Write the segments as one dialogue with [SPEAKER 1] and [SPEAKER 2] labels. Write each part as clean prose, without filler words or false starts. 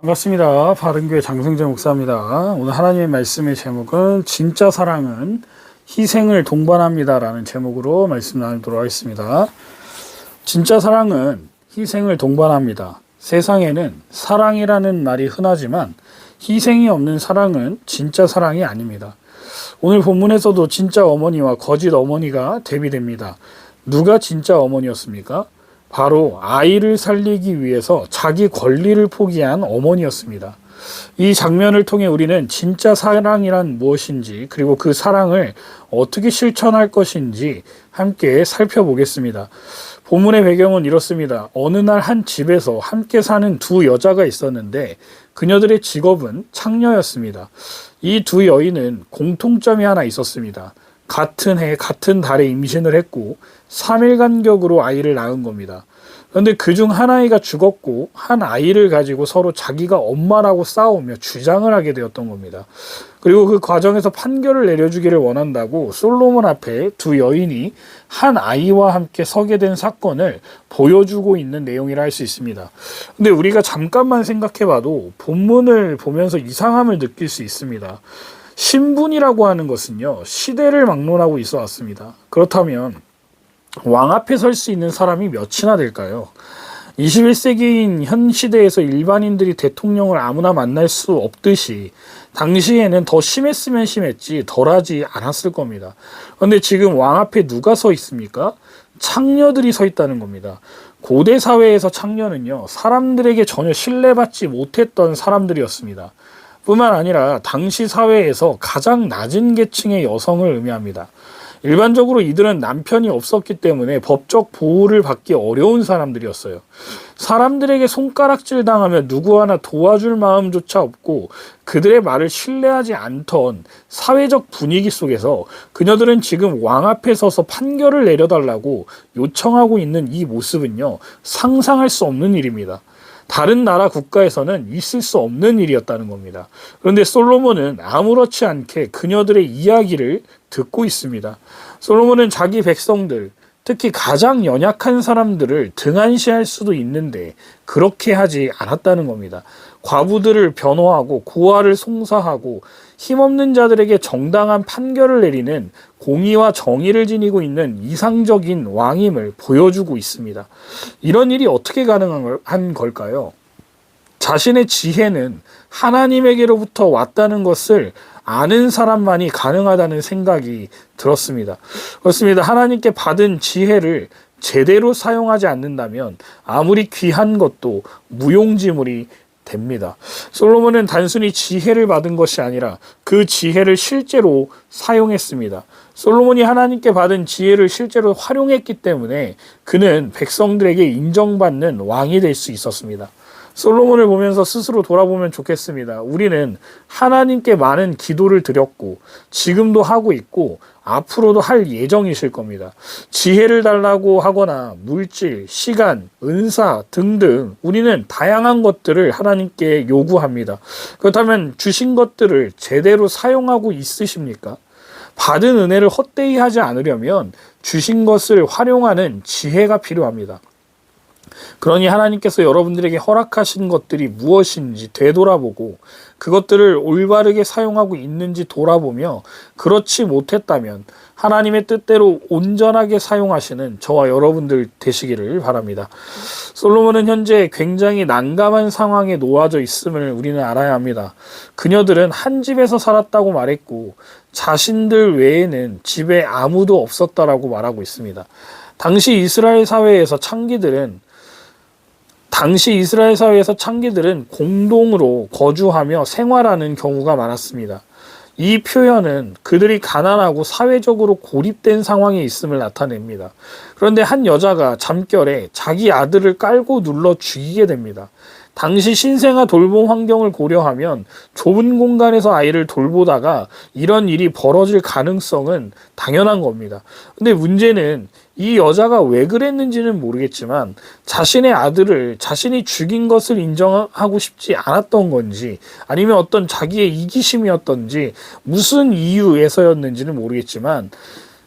[SPEAKER 1] 반갑습니다. 바른교회 장승재 목사입니다. 오늘 하나님의 말씀의 제목은 진짜 사랑은 희생을 동반합니다 라는 제목으로 말씀 나누도록 하겠습니다. 진짜 사랑은 희생을 동반합니다. 세상에는 사랑이라는 말이 흔하지만 희생이 없는 사랑은 진짜 사랑이 아닙니다. 오늘 본문에서도 진짜 어머니와 거짓 어머니가 대비됩니다. 누가 진짜 어머니였습니까? 바로 아이를 살리기 위해서 자기 권리를 포기한 어머니였습니다. 이 장면을 통해 우리는 진짜 사랑이란 무엇인지, 그리고 그 사랑을 어떻게 실천할 것인지 함께 살펴보겠습니다. 본문의 배경은 이렇습니다. 어느 날 한 집에서 함께 사는 두 여자가 있었는데 그녀들의 직업은 창녀였습니다. 이 두 여인은 공통점이 하나 있었습니다. 같은 해 같은 달에 임신을 했고 3일 간격으로 아이를 낳은 겁니다. 그런데 그중 한 아이가 죽었고 한 아이를 가지고 서로 자기가 엄마라고 싸우며 주장을 하게 되었던 겁니다. 그리고 그 과정에서 판결을 내려주기를 원한다고 솔로몬 앞에 두 여인이 한 아이와 함께 서게 된 사건을 보여주고 있는 내용이라 할 수 있습니다. 근데 우리가 잠깐만 생각해봐도 본문을 보면서 이상함을 느낄 수 있습니다. 신분이라고 하는 것은요, 시대를 막론하고 있어 왔습니다. 그렇다면 왕 앞에 설 수 있는 사람이 몇이나 될까요? 21세기인 현 시대에서 일반인들이 대통령을 아무나 만날 수 없듯이 당시에는 더 심했으면 심했지 덜하지 않았을 겁니다. 그런데 지금 왕 앞에 누가 서 있습니까? 창녀들이 서 있다는 겁니다. 고대 사회에서 창녀는요, 사람들에게 전혀 신뢰받지 못했던 사람들이었습니다. 뿐만 아니라 당시 사회에서 가장 낮은 계층의 여성을 의미합니다. 일반적으로 이들은 남편이 없었기 때문에 법적 보호를 받기 어려운 사람들이었어요. 사람들에게 손가락질 당하면 누구 하나 도와줄 마음조차 없고 그들의 말을 신뢰하지 않던 사회적 분위기 속에서 그녀들은 지금 왕 앞에 서서 판결을 내려달라고 요청하고 있는 이 모습은요, 상상할 수 없는 일입니다. 다른 나라 국가에서는 있을 수 없는 일이었다는 겁니다. 그런데 솔로몬은 아무렇지 않게 그녀들의 이야기를 듣고 있습니다. 솔로몬은 자기 백성들, 특히 가장 연약한 사람들을 등한시할 수도 있는데 그렇게 하지 않았다는 겁니다. 과부들을 변호하고 고아를 송사하고 힘없는 자들에게 정당한 판결을 내리는 공의와 정의를 지니고 있는 이상적인 왕임을 보여주고 있습니다. 이런 일이 어떻게 가능한 걸까요? 자신의 지혜는 하나님에게로부터 왔다는 것을 아는 사람만이 가능하다는 생각이 들었습니다. 그렇습니다. 하나님께 받은 지혜를 제대로 사용하지 않는다면 아무리 귀한 것도 무용지물이 됩니다. 솔로몬은 단순히 지혜를 받은 것이 아니라 그 지혜를 실제로 사용했습니다. 솔로몬이 하나님께 받은 지혜를 실제로 활용했기 때문에 그는 백성들에게 인정받는 왕이 될 수 있었습니다. 솔로몬을 보면서 스스로 돌아보면 좋겠습니다. 우리는 하나님께 많은 기도를 드렸고 지금도 하고 있고 앞으로도 할 예정이실 겁니다. 지혜를 달라고 하거나 물질, 시간, 은사 등등 우리는 다양한 것들을 하나님께 요구합니다. 그렇다면 주신 것들을 제대로 사용하고 있으십니까? 받은 은혜를 헛되이 하지 않으려면 주신 것을 활용하는 지혜가 필요합니다. 그러니 하나님께서 여러분들에게 허락하신 것들이 무엇인지 되돌아보고 그것들을 올바르게 사용하고 있는지 돌아보며 그렇지 못했다면 하나님의 뜻대로 온전하게 사용하시는 저와 여러분들 되시기를 바랍니다. 솔로몬은 현재 굉장히 난감한 상황에 놓아져 있음을 우리는 알아야 합니다. 그녀들은 한 집에서 살았다고 말했고 자신들 외에는 집에 아무도 없었다라고 말하고 있습니다. 당시 이스라엘 사회에서 창기들은 공동으로 거주하며 생활하는 경우가 많았습니다. 이 표현은 그들이 가난하고 사회적으로 고립된 상황에 있음을 나타냅니다. 그런데 한 여자가 잠결에 자기 아들을 깔고 눌러 죽이게 됩니다. 당시 신생아 돌봄 환경을 고려하면 좁은 공간에서 아이를 돌보다가 이런 일이 벌어질 가능성은 당연한 겁니다. 근데 문제는 이 여자가 왜 그랬는지는 모르겠지만 자신의 아들을 자신이 죽인 것을 인정하고 싶지 않았던 건지 아니면 어떤 자기의 이기심이었던지 무슨 이유에서였는지는 모르겠지만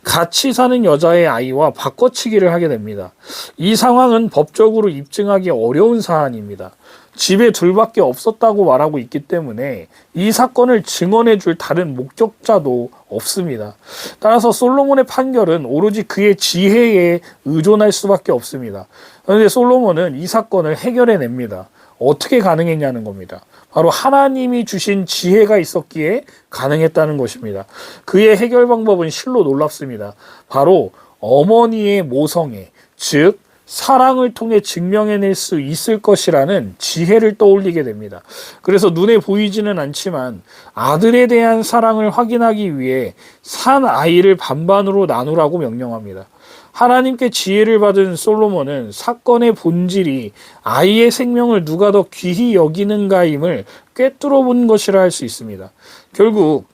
[SPEAKER 1] 같이 사는 여자의 아이와 바꿔치기를 하게 됩니다. 이 상황은 법적으로 입증하기 어려운 사안입니다. 집에 둘밖에 없었다고 말하고 있기 때문에 이 사건을 증언해 줄 다른 목격자도 없습니다. 따라서 솔로몬의 판결은 오로지 그의 지혜에 의존할 수밖에 없습니다. 그런데 솔로몬은 이 사건을 해결해 냅니다. 어떻게 가능했냐는 겁니다. 바로 하나님이 주신 지혜가 있었기에 가능했다는 것입니다. 그의 해결 방법은 실로 놀랍습니다. 바로 어머니의 모성애, 즉 사랑을 통해 증명해낼 수 있을 것이라는 지혜를 떠올리게 됩니다. 그래서 눈에 보이지는 않지만 아들에 대한 사랑을 확인하기 위해 산 아이를 반반으로 나누라고 명령합니다. 하나님께 지혜를 받은 솔로몬은 사건의 본질이 아이의 생명을 누가 더 귀히 여기는가임을 꿰뚫어 본 것이라 할 수 있습니다. 결국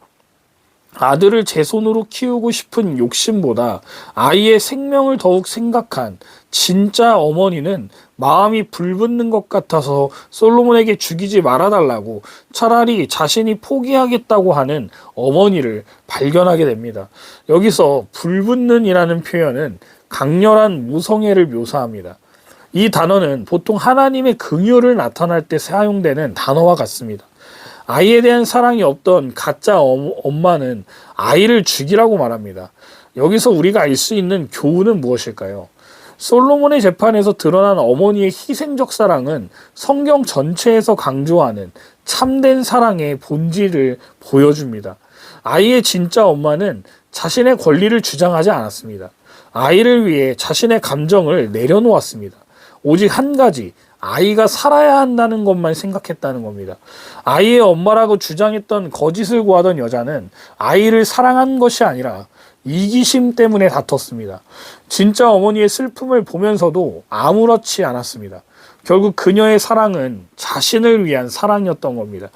[SPEAKER 1] 아들을 제 손으로 키우고 싶은 욕심보다 아이의 생명을 더욱 생각한 진짜 어머니는 마음이 불붙는 것 같아서 솔로몬에게 죽이지 말아달라고 차라리 자신이 포기하겠다고 하는 어머니를 발견하게 됩니다. 여기서 불붙는이라는 표현은 강렬한 모성애를 묘사합니다. 이 단어는 보통 하나님의 긍휼을 나타낼 때 사용되는 단어와 같습니다. 아이에 대한 사랑이 없던 가짜 엄마는 아이를 죽이라고 말합니다. 여기서 우리가 알 수 있는 교훈은 무엇일까요? 솔로몬의 재판에서 드러난 어머니의 희생적 사랑은 성경 전체에서 강조하는 참된 사랑의 본질을 보여줍니다. 아이의 진짜 엄마는 자신의 권리를 주장하지 않았습니다. 아이를 위해 자신의 감정을 내려놓았습니다. 오직 한 가지, 아이가 살아야 한다는 것만 생각했다는 겁니다. 아이의 엄마라고 주장했던 거짓을 구하던 여자는 아이를 사랑한 것이 아니라 이기심 때문에 다퉜습니다. 진짜 어머니의 슬픔을 보면서도 아무렇지 않았습니다. 결국 그녀의 사랑은 자신을 위한 사랑이었던 겁니다.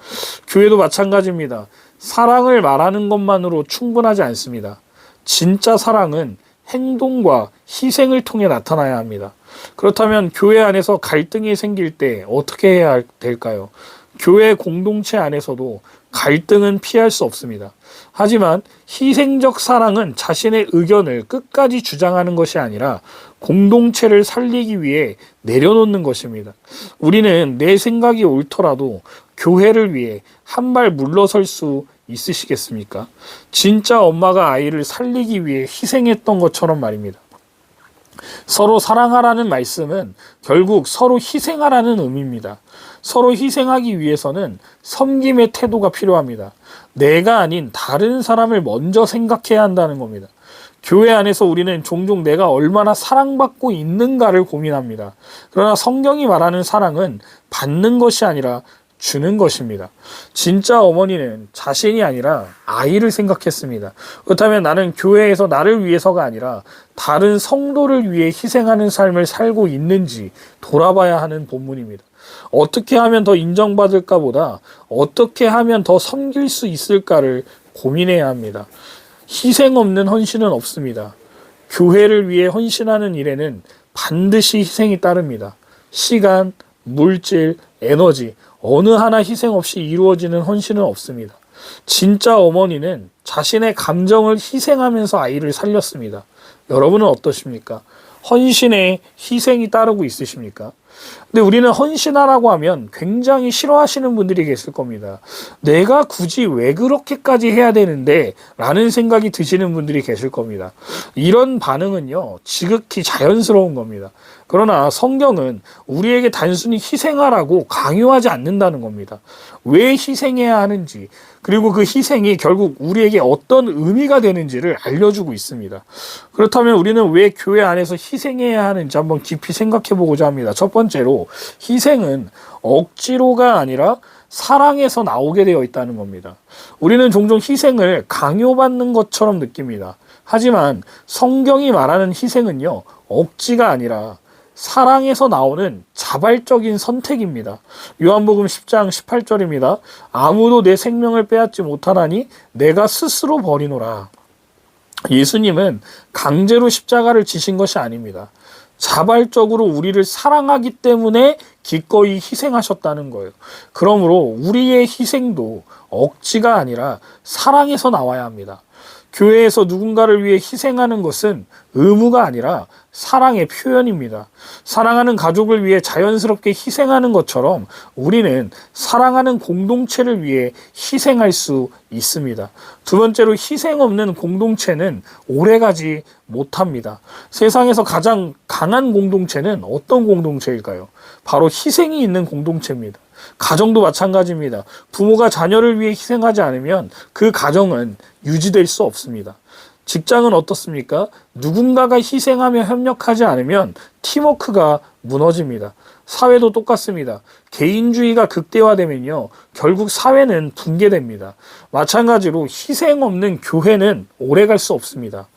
[SPEAKER 1] 교회도 마찬가지입니다. 사랑을 말하는 것만으로 충분하지 않습니다. 진짜 사랑은 행동과 희생을 통해 나타나야 합니다. 그렇다면 교회 안에서 갈등이 생길 때 어떻게 해야 될까요? 교회 공동체 안에서도 갈등은 피할 수 없습니다. 하지만 희생적 사랑은 자신의 의견을 끝까지 주장하는 것이 아니라 공동체를 살리기 위해 내려놓는 것입니다. 우리는 내 생각이 옳더라도 교회를 위해 한 발 물러설 수 있으시겠습니까? 진짜 엄마가 아이를 살리기 위해 희생했던 것처럼 말입니다. 서로 사랑하라는 말씀은 결국 서로 희생하라는 의미입니다. 서로 희생하기 위해서는 섬김의 태도가 필요합니다. 내가 아닌 다른 사람을 먼저 생각해야 한다는 겁니다. 교회 안에서 우리는 종종 내가 얼마나 사랑받고 있는가를 고민합니다. 그러나 성경이 말하는 사랑은 받는 것이 아니라 주는 것입니다. 진짜 어머니는 자신이 아니라 아이를 생각했습니다. 그렇다면 나는 교회에서 나를 위해서가 아니라 다른 성도를 위해 희생하는 삶을 살고 있는지 돌아봐야 하는 본문입니다. 어떻게 하면 더 인정받을까 보다 어떻게 하면 더 섬길 수 있을까를 고민해야 합니다. 희생 없는 헌신은 없습니다. 교회를 위해 헌신하는 일에는 반드시 희생이 따릅니다. 시간, 물질, 에너지 어느 하나 희생 없이 이루어지는 헌신은 없습니다. 진짜 어머니는 자신의 감정을 희생하면서 아이를 살렸습니다. 여러분은 어떠십니까? 헌신에 희생이 따르고 있으십니까? 근데 우리는 헌신하라고 하면 굉장히 싫어하시는 분들이 계실 겁니다. 내가 굳이 왜 그렇게까지 해야 되는데? 라는 생각이 드시는 분들이 계실 겁니다. 이런 반응은요, 지극히 자연스러운 겁니다. 그러나 성경은 우리에게 단순히 희생하라고 강요하지 않는다는 겁니다. 왜 희생해야 하는지, 그리고 그 희생이 결국 우리에게 어떤 의미가 되는지를 알려주고 있습니다. 그렇다면 우리는 왜 교회 안에서 희생해야 하는지 한번 깊이 생각해 보고자 합니다. 첫 번째로, 희생은 억지로가 아니라 사랑에서 나오게 되어 있다는 겁니다. 우리는 종종 희생을 강요받는 것처럼 느낍니다. 하지만 성경이 말하는 희생은요, 억지가 아니라 사랑에서 나오는 자발적인 선택입니다. 요한복음 10장 18절입니다. 아무도 내 생명을 빼앗지 못하나니 내가 스스로 버리노라. 예수님은 강제로 십자가를 지신 것이 아닙니다. 자발적으로 우리를 사랑하기 때문에 기꺼이 희생하셨다는 거예요. 그러므로 우리의 희생도 억지가 아니라 사랑에서 나와야 합니다. 교회에서 누군가를 위해 희생하는 것은 의무가 아니라 사랑의 표현입니다. 사랑하는 가족을 위해 자연스럽게 희생하는 것처럼 우리는 사랑하는 공동체를 위해 희생할 수 있습니다. 두 번째로, 희생 없는 공동체는 오래가지 못합니다. 세상에서 가장 강한 공동체는 어떤 공동체일까요? 바로 희생이 있는 공동체입니다. 가정도 마찬가지입니다. 부모가 자녀를 위해 희생하지 않으면 그 가정은 유지될 수 없습니다. 직장은 어떻습니까? 누군가가 희생하며 협력하지 않으면 팀워크가 무너집니다. 사회도 똑같습니다. 개인주의가 극대화되면요, 결국 사회는 붕괴됩니다. 마찬가지로 희생 없는 교회는 오래갈 수 없습니다.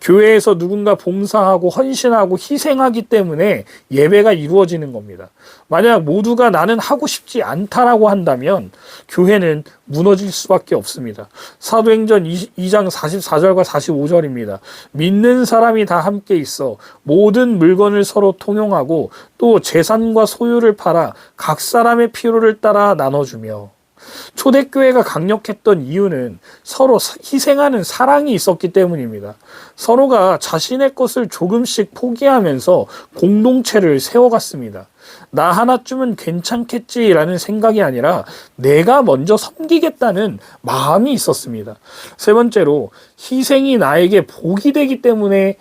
[SPEAKER 1] 교회에서 누군가 봉사하고 헌신하고 희생하기 때문에 예배가 이루어지는 겁니다. 만약 모두가 나는 하고 싶지 않다라고 한다면 교회는 무너질 수밖에 없습니다. 사도행전 2장 44절과 45절입니다. 믿는 사람이 다 함께 있어 모든 물건을 서로 통용하고 또 재산과 소유를 팔아 각 사람의 필요를 따라 나눠주며. 초대교회가 강력했던 이유는 서로 희생하는 사랑이 있었기 때문입니다. 서로가 자신의 것을 조금씩 포기하면서 공동체를 세워갔습니다. 나 하나쯤은 괜찮겠지라는 생각이 아니라 내가 먼저 섬기겠다는 마음이 있었습니다. 세 번째로, 희생이 나에게 복이 되기 때문에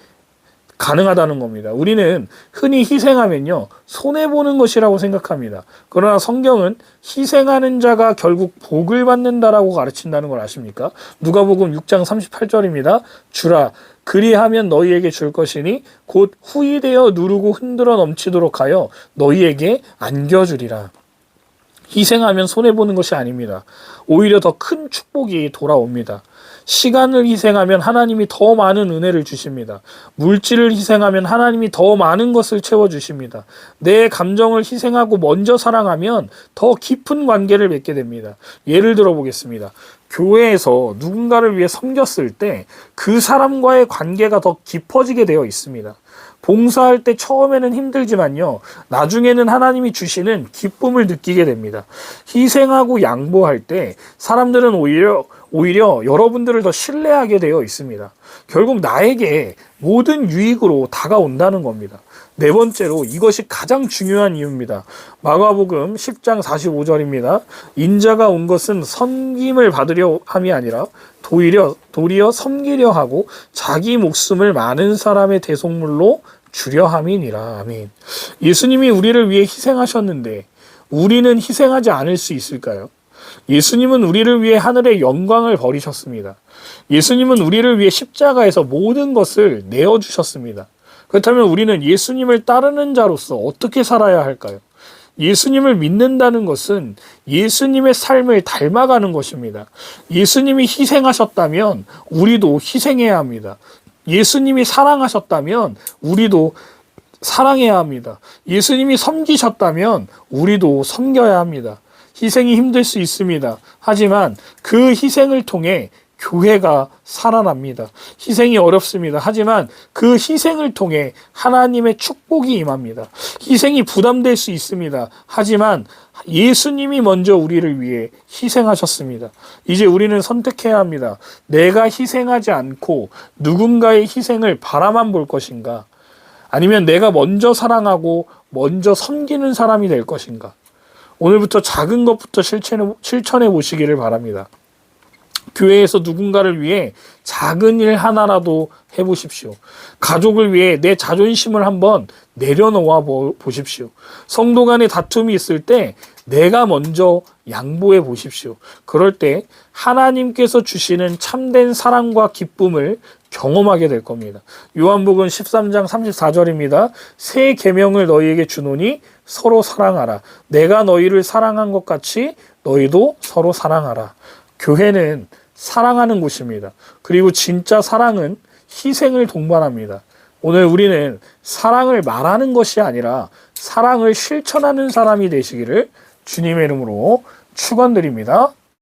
[SPEAKER 1] 가능하다는 겁니다. 우리는 흔히 희생하면요, 손해보는 것이라고 생각합니다. 그러나 성경은 희생하는 자가 결국 복을 받는다라고 가르친다는 걸 아십니까? 누가복음 6장 38절입니다. 주라, 그리하면 너희에게 줄 것이니 곧 후히되어 누르고 흔들어 넘치도록 하여 너희에게 안겨주리라. 희생하면 손해보는 것이 아닙니다. 오히려 더 큰 축복이 돌아옵니다. 시간을 희생하면 하나님이 더 많은 은혜를 주십니다. 물질을 희생하면 하나님이 더 많은 것을 채워주십니다. 내 감정을 희생하고 먼저 사랑하면 더 깊은 관계를 맺게 됩니다. 예를 들어 보겠습니다. 교회에서 누군가를 위해 섬겼을 때 그 사람과의 관계가 더 깊어지게 되어 있습니다. 봉사할 때 처음에는 힘들지만요, 나중에는 하나님이 주시는 기쁨을 느끼게 됩니다. 희생하고 양보할 때 사람들은 오히려 여러분들을 더 신뢰하게 되어 있습니다. 결국 나에게 모든 유익으로 다가온다는 겁니다. 네 번째로, 이것이 가장 중요한 이유입니다. 마가복음 10장 45절입니다. 인자가 온 것은 섬김을 받으려 함이 아니라 도리어 섬기려 하고 자기 목숨을 많은 사람의 대속물로 주려 함이니라. 아멘. 예수님이 우리를 위해 희생하셨는데 우리는 희생하지 않을 수 있을까요? 예수님은 우리를 위해 하늘의 영광을 버리셨습니다. 예수님은 우리를 위해 십자가에서 모든 것을 내어주셨습니다. 그렇다면 우리는 예수님을 따르는 자로서 어떻게 살아야 할까요? 예수님을 믿는다는 것은 예수님의 삶을 닮아가는 것입니다. 예수님이 희생하셨다면 우리도 희생해야 합니다. 예수님이 사랑하셨다면 우리도 사랑해야 합니다. 예수님이 섬기셨다면 우리도 섬겨야 합니다. 희생이 힘들 수 있습니다. 하지만 그 희생을 통해 교회가 살아납니다. 희생이 어렵습니다. 하지만 그 희생을 통해 하나님의 축복이 임합니다. 희생이 부담될 수 있습니다. 하지만 예수님이 먼저 우리를 위해 희생하셨습니다. 이제 우리는 선택해야 합니다. 내가 희생하지 않고 누군가의 희생을 바라만 볼 것인가? 아니면 내가 먼저 사랑하고 먼저 섬기는 사람이 될 것인가? 오늘부터 작은 것부터 실천해 보시기를 바랍니다. 교회에서 누군가를 위해 작은 일 하나라도 해보십시오. 가족을 위해 내 자존심을 한번 내려놓아 보십시오. 성도 간에 다툼이 있을 때 내가 먼저 양보해 보십시오. 그럴 때 하나님께서 주시는 참된 사랑과 기쁨을 경험하게 될 겁니다. 요한복음 13장 34절입니다. 새 계명을 너희에게 주노니 서로 사랑하라. 내가 너희를 사랑한 것 같이 너희도 서로 사랑하라. 교회는 사랑하는 곳입니다. 그리고 진짜 사랑은 희생을 동반합니다. 오늘 우리는 사랑을 말하는 것이 아니라 사랑을 실천하는 사람이 되시기를 주님의 이름으로 축원드립니다.